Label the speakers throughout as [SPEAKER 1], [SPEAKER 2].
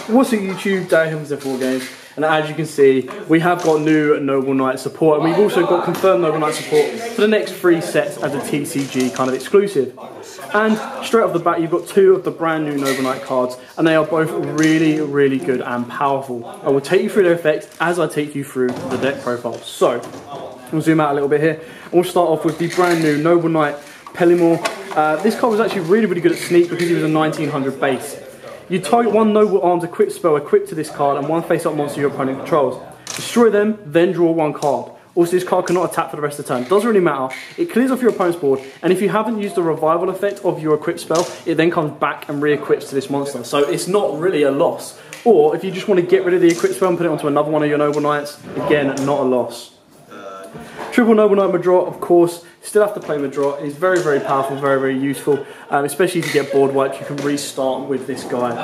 [SPEAKER 1] What's up YouTube, Darren from Zephyr Wargames, and as you can see, we have got new Noble Knight support, and we've also got confirmed Noble Knight support for the next 3 sets as a TCG kind of exclusive. And straight off the bat, you've got 2 of the brand new Noble Knight cards, and they are both really, really good and powerful. I will take you through their effects as I take you through the deck profile. So, we'll zoom out a little bit here, and we'll start off with the brand new Noble Knight Pellimore. This card was actually really, really good at sneak because he was a 1900 base. You target 1 Noble Arms equipped spell equipped to this card and 1 face-up monster your opponent controls. Destroy them, then draw 1 card. Also, this card cannot attack for the rest of the turn. Doesn't really matter. It clears off your opponent's board, and if you haven't used the revival effect of your equipped spell, it then comes back and re-equips to this monster. So it's not really a loss. Or if you just want to get rid of the equipped spell and put it onto another one of your Noble Knights, again, not a loss. Triple Noble Knight Madrot, of course, still have to play Madrot. It's very, very powerful, very, very useful, especially if you get board wiped, you can restart with this guy.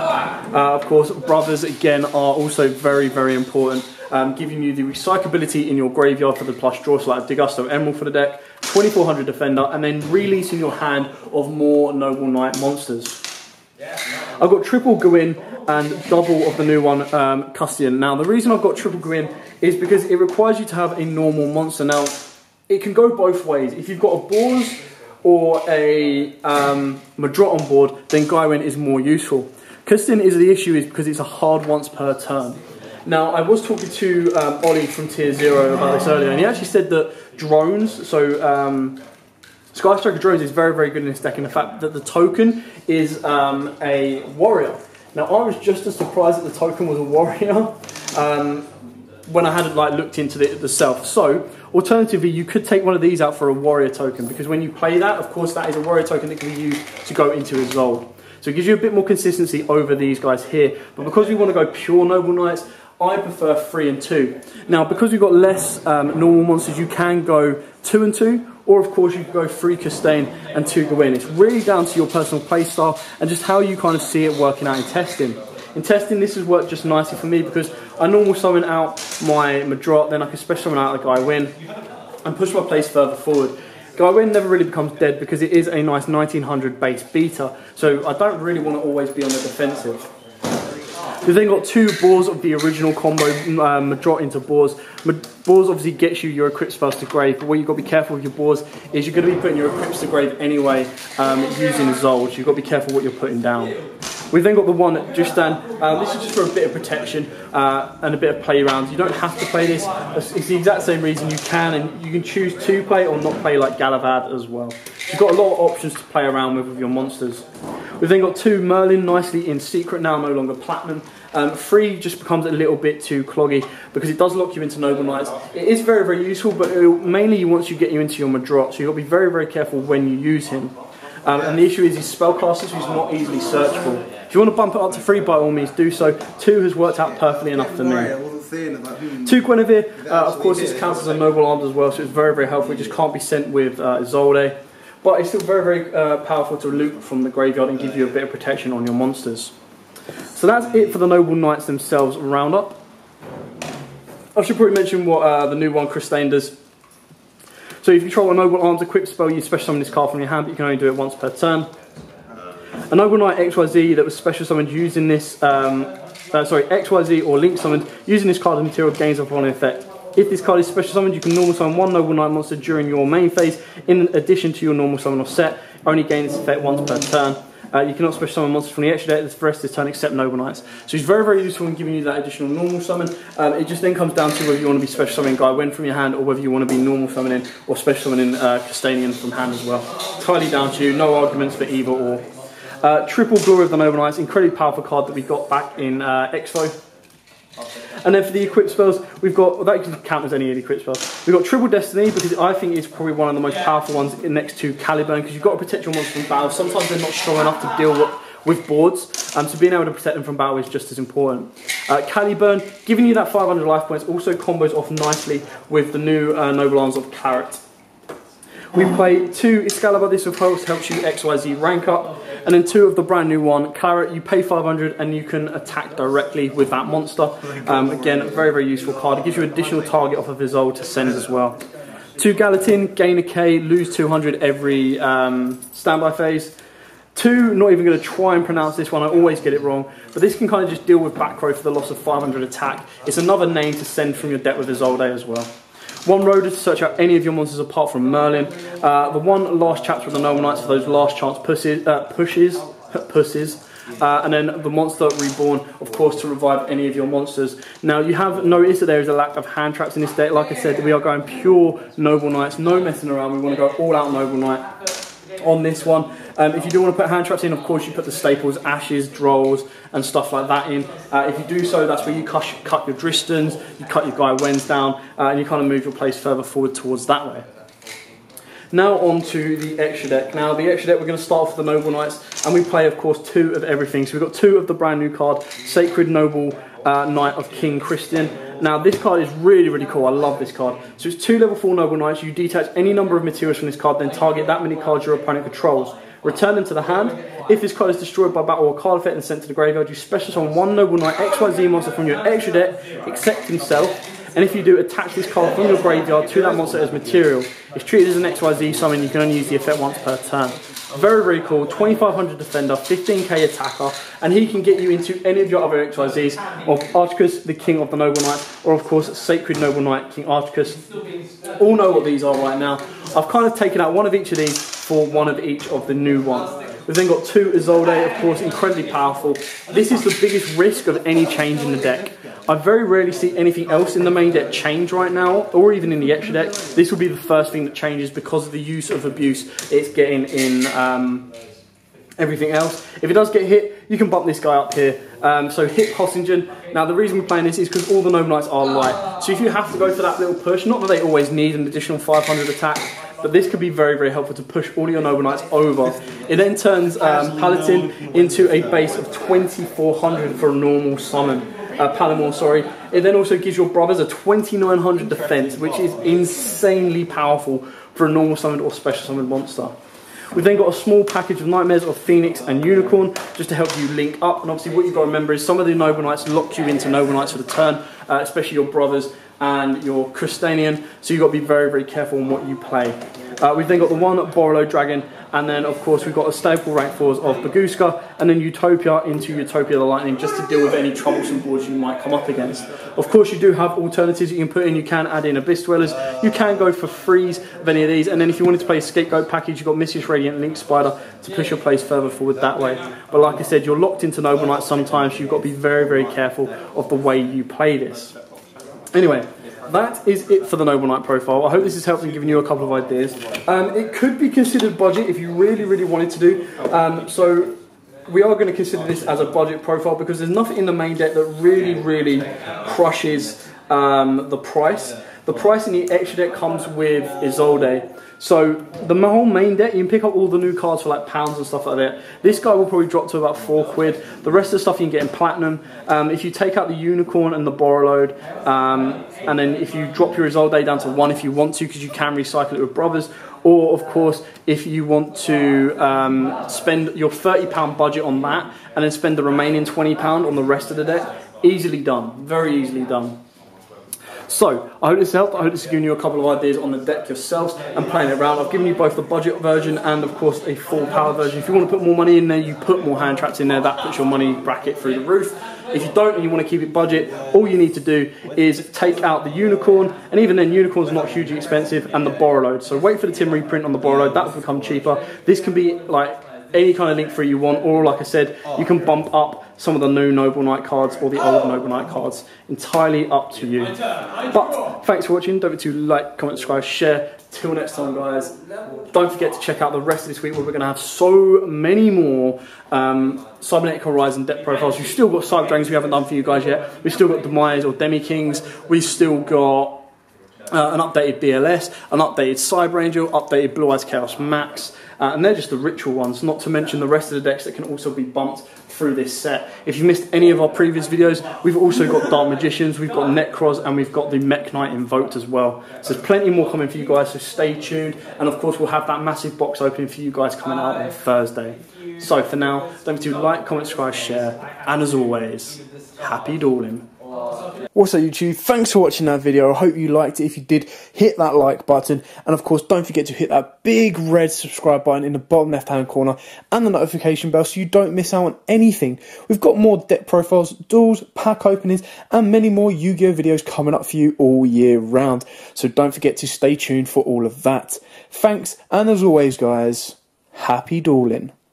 [SPEAKER 1] Of course, Brothers, again, are also very, very important, giving you the recyclability in your graveyard for the plus draw, so like Degusto Emerald for the deck, 2400 Defender, and then releasing your hand of more Noble Knight monsters. I've got triple Gwyn and double of the new one, Custian. Now, the reason I've got triple Gwyn is because it requires you to have a normal monster. Now, it can go both ways. If you've got a Boars or a Madrot on board, then Gwyn is more useful. Custian is the issue is because it's a hard once per turn. Now, I was talking to Ollie from Tier 0 about this earlier, and he actually said that drones, so Skystriker Drones is very, very good in this deck, in the fact that the token is a warrior. Now, I was just as surprised that the token was a warrior when I hadn't looked into the self. So, alternatively, you could take one of these out for a warrior token, because when you play that, of course, that is a warrior token that can be used to go into Isolde. So it gives you a bit more consistency over these guys here. But because we want to go pure Noble Knights, I prefer 3 and 2. Now, because we've got less normal monsters, you can go 2 and 2. Or, of course, you can go 3 Costain and 2 Gwyn. It's really down to your personal playstyle and just how you kind of see it working out in testing. In testing, this has worked just nicely for me because I normal summon out my Madrot, then I can special summon out the Gwyn and push my plays further forward. Gwyn never really becomes dead because it is a nice 1900 base beta, so I don't really want to always be on the defensive. We've then got 2 Boars of the original combo, Madrot into Boars. Boars obviously gets you your equipped spells to grave, but what you've got to be careful with your Boars is you're going to be putting your equips to grave anyway using Isolde, so you've got to be careful what you're putting down. We've then got the one Justin. This is just for a bit of protection and a bit of play around. You don't have to play this. It's the exact same reason you can, and you can choose to play or not play like Galavad as well. You've got a lot of options to play around with your monsters. We've then got 2 Merlin, nicely in secret now, no longer platinum. 3 just becomes a little bit too cloggy because it does lock you into Noble Knights. It is very, very useful, but mainly once you get you into your Madrot, so you've got to be very, very careful when you use him. And the issue is his spellcasters, who's not easily searchable. If you want to bump it up to 3, by all means do so. 2 has worked out perfectly enough for me. 2 Guinevere, of course this counts as a Noble Arms as well, so it's very, very helpful. It just can't be sent with Isolde. But it's still very, very powerful to loot from the graveyard and give you a bit of protection on your monsters. So that's it for the Noble Knights themselves roundup. I should probably mention what the new one Costain does. So if you control a Noble Arms equipped spell, you special summon this card from your hand, but you can only do it once per turn. A Noble Knight XYZ that was special summoned using this, XYZ or link summoned using this card of material gains the following effect. If this card is special summoned, you can normal summon 1 Noble Knight monster during your main phase, in addition to your normal summon or set. Only gain this effect once per turn. You cannot special summon monsters from the extra deck for the rest of this turn except Noble Knights. So it's very, very useful in giving you that additional normal summon. It just then comes down to whether you want to be special summoning Gwyn from your hand or whether you want to be normal summoning or special summoning Costanian from hand as well. Entirely down to you, no arguments for either or. Triple Glory of the Noble Knights, incredibly powerful card that we got back in Expo. And then for the equipped spells, we've got, well, that can count as any of the equipped spells. We've got Triple Destiny, because I think it's probably one of the most powerful ones next to Caliburn, because you've got to protect your monsters from battle. Sometimes they're not strong enough to deal with boards, so being able to protect them from battle is just as important. Caliburn, giving you that 500 life points, also combos off nicely with the new Noble Arms of Claret. We play 2 Excalibur, this of course helps you XYZ rank up, and then 2 of the brand new one, Claret, you pay 500 and you can attack directly with that monster. Again, a very, very useful card. It gives you additional target off of Isolde to send as well. 2 Gallatin, gain a K, lose 200 every standby phase. 2, not even going to try and pronounce this one, I always get it wrong, but this can kind of just deal with back row for the loss of 500 attack. It's another name to send from your deck with Isolde as well. 1 Roader to search out any of your monsters apart from Merlin. The 1 last chapter of the Noble Knights for those last chance pushes. And then the Monster Reborn, of course, to revive any of your monsters. Now, you have noticed that there is a lack of hand traps in this deck. Like I said, we are going pure Noble Knights, no messing around. We want to go all out Noble Knight on this one. If you do want to put hand traps in, of course, you put the staples, Ashes, Drolls, and stuff like that in. If you do so, that's where you cut your Dristans, you cut your Guy Wens down, and you kind of move your place further forward towards that way. Now on to the extra deck. Now the extra deck, we're going to start off with the Noble Knights, and we play, of course, 2 of everything. So we've got 2 of the brand new card, Sacred Noble Knight of King Christian. Now this card is really, really cool. I love this card. So it's 2 level 4 Noble Knights. You detach any number of materials from this card, then target that many cards your opponent controls. Return them to the hand. If this card is destroyed by battle or card effect and sent to the graveyard, you special summon 1 Noble Knight XYZ monster from your extra deck, except himself. And if you do, attach this card from your graveyard to that monster as material. It's treated as an XYZ summon, you can only use the effect once per turn. Very, very cool. 2500 defender, 15k attacker, and he can get you into any of your other XYZs of Archicus, the King of the Noble Knights, or of course Sacred Noble Knight, King Archicus. All know what these are right now. I've kind of taken out 1 of each of these for 1 of each of the new ones. We've then got 2 Isolde, of course, incredibly powerful. This is the biggest risk of any change in the deck. I very rarely see anything else in the main deck change right now, or even in the extra deck. This will be the first thing that changes because of the use of abuse it's getting in everything else. If it does get hit, you can bump this guy up here. So hit Hossingen. Now the reason we're playing this is because all the Noble Knights are light. So if you have to go for that little push, not that they always need an additional 500 attack, but this could be very, very helpful to push all your Noble Knights over. It then turns Paladin into a base of 2400 for a normal summon. Palamore, sorry. It then also gives your brothers a 2900 defense, which is insanely powerful for a normal summoned or special summoned monster. We've then got a small package of Nightmares of Phoenix and Unicorn, just to help you link up. And obviously what you've got to remember is some of the Noble Knights lock you into Noble Knights for the turn, especially your brothers and your Crystanian, so you've got to be very, very careful on what you play. We've then got the 1 Borrello Dragon, and then of course we've got a staple rank 4s of Baguska, and then Utopia into Utopia the Lightning, just to deal with any troublesome boards you might come up against. Of course you do have alternatives you can put in. You can add in Abyss Dwellers, you can go for freeze of any of these, and then if you wanted to play a Scapegoat package, you've got Mischief Radiant Link Spider to push your place further forward that way. But like I said, you're locked into Noble Knights sometimes, so you've got to be very, very careful of the way you play this. Anyway, that is it for the Noble Knight profile. I hope this has helped in giving you a couple of ideas. It could be considered budget if you really, really wanted to do. So we are going to consider this as a budget profile because there's nothing in the main deck that really, really crushes the price. The price in the extra deck comes with Isolde. So the whole main deck, you can pick up all the new cards for like pounds and stuff like that. This guy will probably drop to about 4 quid. The rest of the stuff you can get in platinum. If you take out the Unicorn and the Borrelode, and then if you drop your Isolde down to 1 if you want to, because you can recycle it with brothers. Or of course, if you want to spend your £30 budget on that, and then spend the remaining £20 on the rest of the deck, easily done, very easily done. So, I hope this helped. I hope this has given you a couple of ideas on the deck yourselves and playing it around. I've given you both the budget version and, of course, a full power version. If you want to put more money in there, you put more hand traps in there. That puts your money bracket through the roof. If you don't and you want to keep it budget, all you need to do is take out the Unicorn, and even then, Unicorn's not hugely expensive, and the Borrelode. So wait for the Tim reprint on the Borrelode. That will become cheaper. This can be like any kind of link free you want, or like I said, you can bump up some of the new Noble Knight cards or the old Noble Knight cards. Entirely up to you. But thanks for watching. Don't forget to like, comment, subscribe, share. Till next time, guys. Don't forget to check out the rest of this week where we're going to have so many more Cybernetic Horizon deck profiles. We've still got Cyber Dragons we haven't done for you guys yet. We've still got Demise or Demi Kings. We've still got an updated BLS, an updated Cyber Angel, updated Blue Eyes Chaos Max, and they're just the ritual ones, not to mention the rest of the decks that can also be bumped through this set. If you missed any of our previous videos, we've also got Dark Magicians, we've got Necros, and we've got the Mech Knight Invoked as well. So there's plenty more coming for you guys, so stay tuned, and of course we'll have that massive box opening for you guys coming out on Thursday. So for now, don't forget to like, comment, subscribe, share, and as always, happy dueling. Also YouTube, thanks for watching that video. I hope you liked it. If you did, hit that like button, and of course don't forget to hit that big red subscribe button in the bottom left hand corner and the notification bell so you don't miss out on anything. We've got more deck profiles, duels, pack openings and many more Yu-Gi-Oh videos coming up for you all year round, so don't forget to stay tuned for all of that. Thanks, and as always guys, happy dueling.